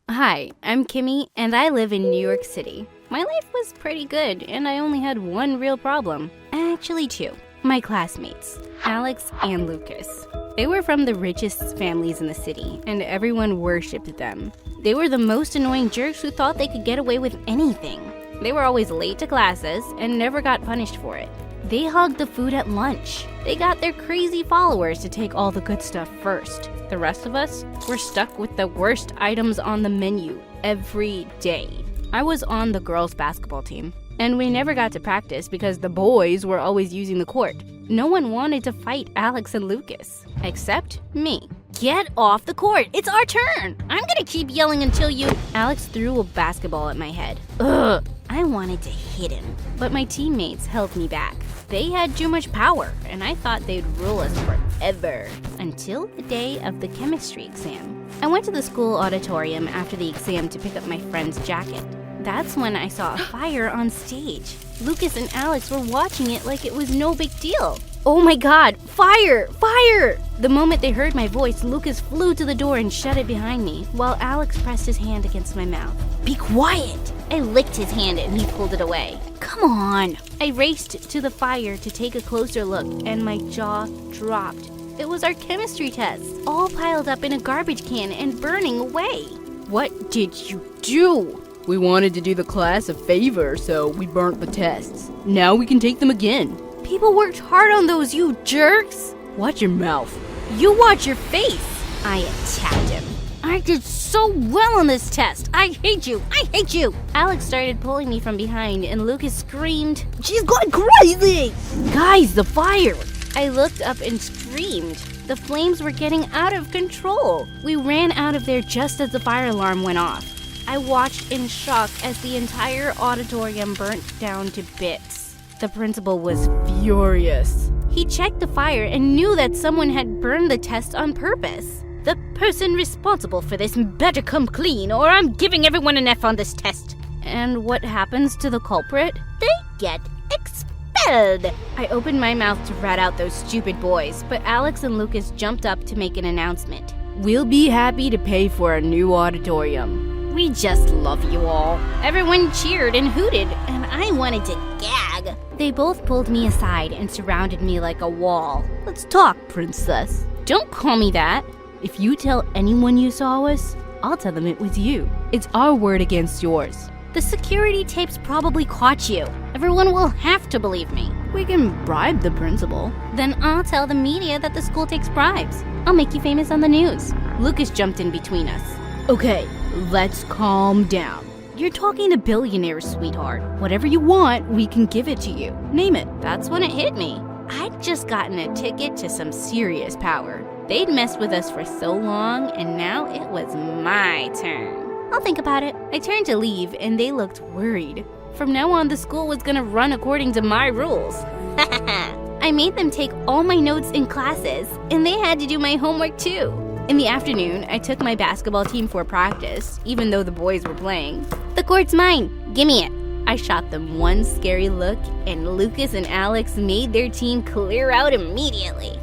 Hi, I'm Kimmy, and I live in New York City. My life was pretty good, and I only had one real problem. Actually, two. My classmates, Alex and Lucas. They were from the richest families in the city, and everyone worshipped them. They were the most annoying jerks who thought they could get away with anything. They were always late to classes and never got punished for it. They hogged the food at lunch. They got their crazy followers to take all the good stuff first. The rest of us were stuck with the worst items on the menu every day. I was on the girls' basketball team, and we never got to practice because the boys were always using the court. No one wanted to fight Alex and Lucas, except me. Get off the court! It's our turn! I'm gonna keep yelling until you— Alex threw a basketball at my head. Ugh! I wanted to hit him, but my teammates held me back. They had too much power, and I thought they'd rule us forever. Until the day of the chemistry exam. I went to the school auditorium after the exam to pick up my friend's jacket. That's when I saw a fire on stage. Lucas and Alex were watching it like it was no big deal. Oh my god, fire! Fire! The moment they heard my voice, Lucas flew to the door and shut it behind me, while Alex pressed his hand against my mouth. Be quiet! I licked his hand and he pulled it away. Come on! I raced to the fire to take a closer look, and my jaw dropped. It was our chemistry test, all piled up in a garbage can and burning away. What did you do? We wanted to do the class a favor, so we burnt the tests. Now we can take them again. People worked hard on those, you jerks! Watch your mouth. You watch your face! I attacked him. I did so well on this test. I hate you. I hate you. Alex started pulling me from behind and Lucas screamed, She's going crazy! Guys, the fire! I looked up and screamed. The flames were getting out of control. We ran out of there just as the fire alarm went off. I watched in shock as the entire auditorium burnt down to bits. The principal was furious. He checked the fire and knew that someone had burned the test on purpose. The person responsible for this better come clean, or I'm giving everyone an F on this test. And what happens to the culprit? They get expelled. I opened my mouth to rat out those stupid boys, but Alex and Lucas jumped up to make an announcement. We'll be happy to pay for a new auditorium. We just love you all. Everyone cheered and hooted, and I wanted to gag. They both pulled me aside and surrounded me like a wall. Let's talk, princess. Don't call me that. If you tell anyone you saw us, I'll tell them it was you. It's our word against yours. The security tapes probably caught you. Everyone will have to believe me. We can bribe the principal. Then I'll tell the media that the school takes bribes. I'll make you famous on the news. Lucas jumped in between us. Okay, let's calm down. You're talking to billionaires, sweetheart. Whatever you want, we can give it to you. Name it. That's when it hit me. I'd just gotten a ticket to some serious power. They'd messed with us for so long, and now it was my turn. I'll think about it. I turned to leave, and they looked worried. From now on, the school was gonna run according to my rules. I made them take all my notes in classes, and they had to do my homework too. In the afternoon, I took my basketball team for practice, even though the boys were playing. The court's mine. Gimme it. I shot them one scary look, and Lucas and Alex made their team clear out immediately.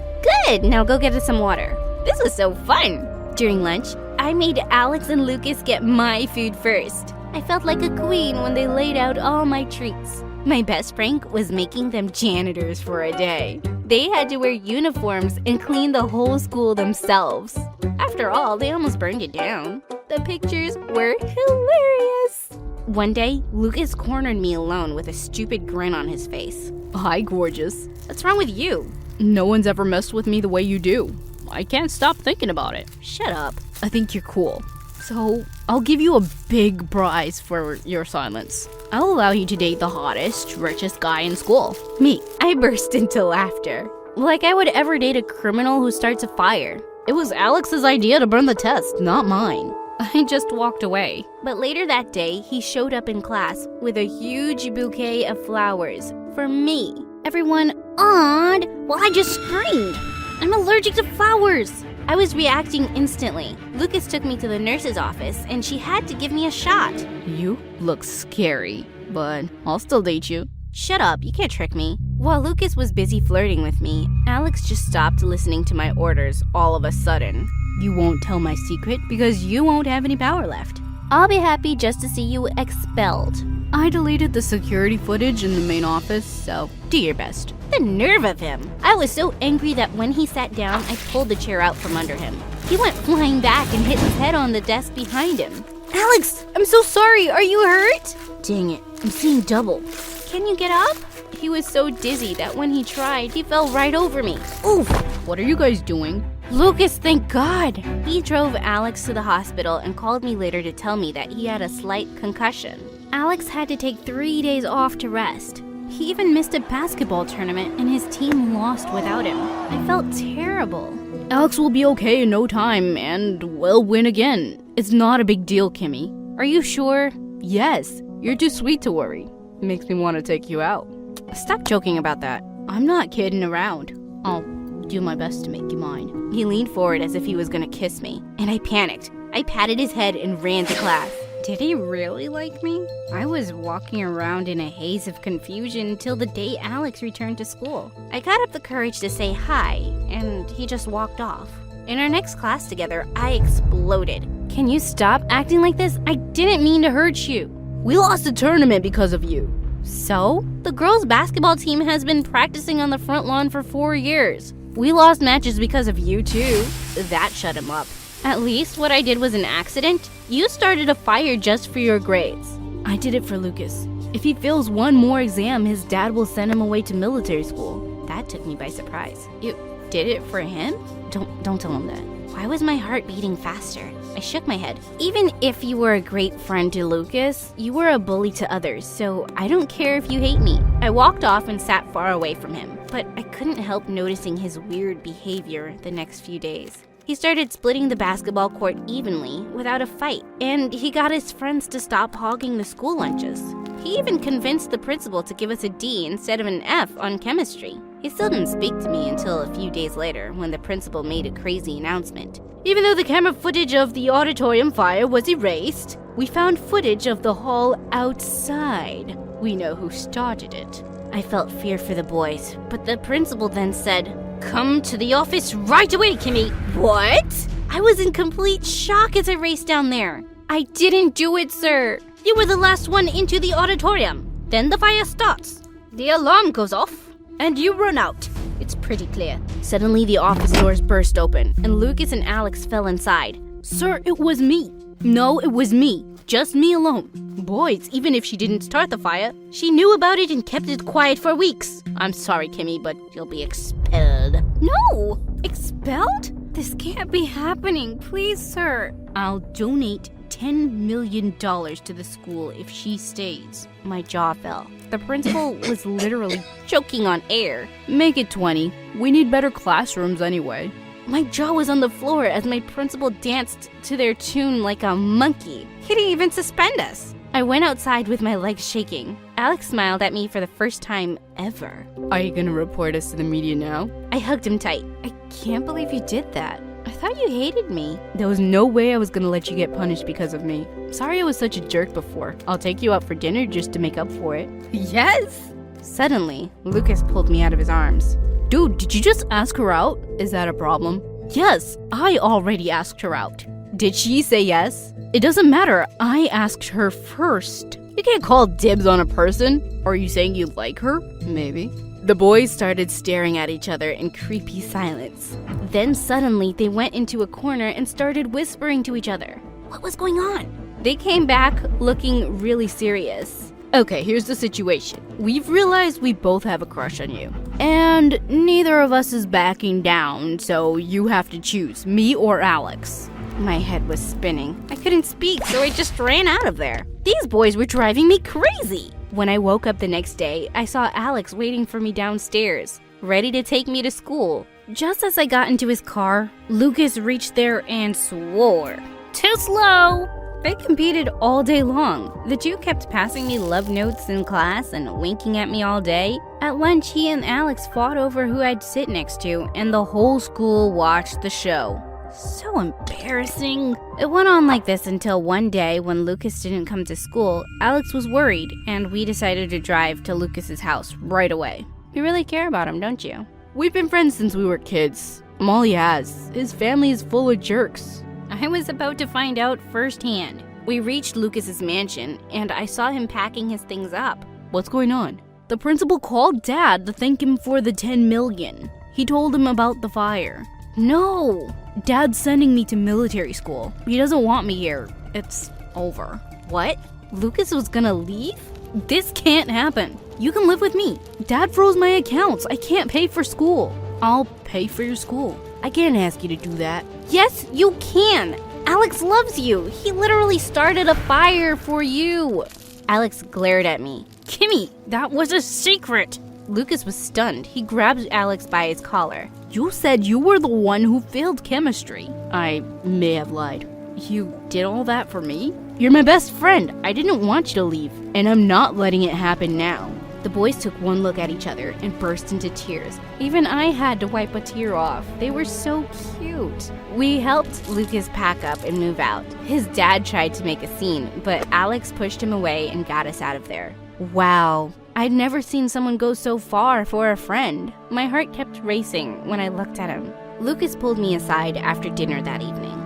Good, now go get us some water. This was so fun. During lunch, I made Alex and Lucas get my food first. I felt like a queen when they laid out all my treats. My best prank was making them janitors for a day. They had to wear uniforms and clean the whole school themselves. After all, they almost burned it down. The pictures were hilarious. One day, Lucas cornered me alone with a stupid grin on his face. Hi, gorgeous. What's wrong with you? No one's ever messed with me the way you do. I can't stop thinking about it. Shut up. I think you're cool. So, I'll give you a big prize for your silence. I'll allow you to date the hottest, richest guy in school. Me. I burst into laughter. Like I would ever date a criminal who starts a fire. It was Alex's idea to burn the test, not mine. I just walked away. But later that day, he showed up in class with a huge bouquet of flowers for me. Everyone awed while I just screamed. I'm allergic to flowers. I was reacting instantly. Lucas took me to the nurse's office and she had to give me a shot. You look scary, but I'll still date you. Shut up, you can't trick me. While Lucas was busy flirting with me, Alex just stopped listening to my orders all of a sudden. You won't tell my secret because you won't have any power left. I'll be happy just to see you expelled. I deleted the security footage in the main office, so do your best. The nerve of him. I was so angry that when he sat down, I pulled the chair out from under him. He went flying back and hit his head on the desk behind him. Alex, I'm so sorry. Are you hurt? Dang it, I'm seeing double. Can you get up? He was so dizzy that when he tried, he fell right over me. Oof. What are you guys doing? Lucas, thank God! He drove Alex to the hospital and called me later to tell me that he had a slight concussion. Alex had to take 3 days off to rest. He even missed a basketball tournament and his team lost without him. I felt terrible. Alex will be okay in no time and will win again. It's not a big deal, Kimmy. Are you sure? Yes, you're too sweet to worry. It makes me want to take you out. Stop joking about that. I'm not kidding around. I'll do my best to make you mine. He leaned forward as if he was gonna kiss me, and I panicked. I patted his head and ran to class. Did he really like me? I was walking around in a haze of confusion until the day Alex returned to school. I got up the courage to say hi, and he just walked off. In our next class together, I exploded. Can you stop acting like this? I didn't mean to hurt you. We lost the tournament because of you. So? The girls' basketball team has been practicing on the front lawn for 4 years. We lost matches because of you, too. That shut him up. At least what I did was an accident. You started a fire just for your grades. I did it for Lucas. If he fails one more exam, his dad will send him away to military school. That took me by surprise. You did it for him? Don't tell him that. Why was my heart beating faster? I shook my head. Even if you were a great friend to Lucas, you were a bully to others, so I don't care if you hate me. I walked off and sat far away from him, but I couldn't help noticing his weird behavior the next few days. He started splitting the basketball court evenly without a fight, and he got his friends to stop hogging the school lunches. He even convinced the principal to give us a D instead of an F on chemistry. He still didn't speak to me until a few days later when the principal made a crazy announcement. Even though the camera footage of the auditorium fire was erased, we found footage of the hall outside. We know who started it. I felt fear for the boys, but the principal then said, "Come to the office right away, Kimmy." What? I was in complete shock as I raced down there. I didn't do it, sir. You were the last one into the auditorium. Then the fire starts. The alarm goes off, and you run out. It's pretty clear. Suddenly, the office doors burst open, and Lucas and Alex fell inside. Sir, it was me. No, it was me. Just me alone. Boys, even if she didn't start the fire, she knew about it and kept it quiet for weeks. I'm sorry, Kimmy, but you'll be expelled. No! Expelled? This can't be happening. Please, sir. I'll donate $10 million to the school if she stays. My jaw fell. The principal was literally choking on air. Make it 20. We need better classrooms anyway. My jaw was on the floor as my principal danced to their tune like a monkey. He didn't even suspend us. I went outside with my legs shaking. Alex smiled at me for the first time ever. Are you gonna report us to the media now? I hugged him tight. I can't believe you did that. I thought you hated me. There was no way I was gonna let you get punished because of me. Sorry I was such a jerk before. I'll take you out for dinner just to make up for it. Yes! Suddenly, Lucas pulled me out of his arms. Dude, did you just ask her out? Is that a problem? Yes, I already asked her out. Did she say yes? It doesn't matter. I asked her first. You can't call dibs on a person. Are you saying you like her? Maybe. The boys started staring at each other in creepy silence. Then suddenly they went into a corner and started whispering to each other. What was going on? They came back looking really serious. Okay, here's the situation. We've realized we both have a crush on you. And neither of us is backing down, so you have to choose, me or Alex. My head was spinning. I couldn't speak, so I just ran out of there. These boys were driving me crazy. When I woke up the next day, I saw Alex waiting for me downstairs, ready to take me to school. Just as I got into his car, Lucas reached there and swore. Too slow! They competed all day long. The two kept passing me love notes in class and winking at me all day. At lunch, he and Alex fought over who I'd sit next to, and the whole school watched the show. So embarrassing. It went on like this until one day when Lucas didn't come to school, Alex was worried, and we decided to drive to Lucas's house right away. You really care about him, don't you? We've been friends since we were kids. I'm all he has. His family is full of jerks. I was about to find out firsthand. We reached Lucas's mansion, and I saw him packing his things up. What's going on? The principal called Dad to thank him for the 10 million. He told him about the fire. No! Dad's sending me to military school. He doesn't want me here. It's over. What? Lucas was gonna leave? This can't happen. You can live with me. Dad froze my accounts. I can't pay for school. I'll pay for your school. I can't ask you to do that. Yes, you can! Alex loves you! He literally started a fire for you! Alex glared at me. Kimmy, that was a secret. Lucas was stunned. He grabbed Alex by his collar. You said you were the one who failed chemistry. I may have lied. You did all that for me? You're my best friend. I didn't want you to leave, and I'm not letting it happen now. The boys took one look at each other and burst into tears. Even I had to wipe a tear off. They were so cute. We helped Lucas pack up and move out. His dad tried to make a scene, but Alex pushed him away and got us out of there. Wow, I'd never seen someone go so far for a friend. My heart kept racing when I looked at him. Lucas pulled me aside after dinner that evening.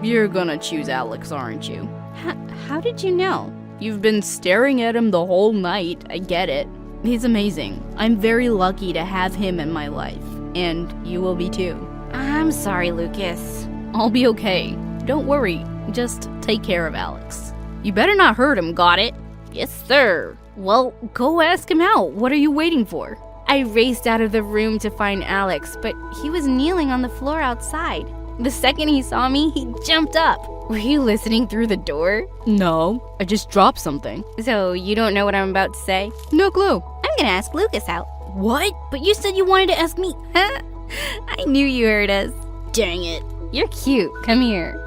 You're gonna choose Alex, aren't you? How did you know? You've been staring at him the whole night. I get it. He's amazing. I'm very lucky to have him in my life. And you will be too. I'm sorry, Lucas. I'll be okay. Don't worry. Just take care of Alex. You better not hurt him, got it? Yes, sir. Well, go ask him out. What are you waiting for? I raced out of the room to find Alex, but he was kneeling on the floor outside. The second he saw me, he jumped up. Were you listening through the door? No, I just dropped something. So you don't know what I'm about to say? No clue. I'm gonna ask Lucas out. What? But you said you wanted to ask me. I knew you heard us. Dang it. You're cute. Come here.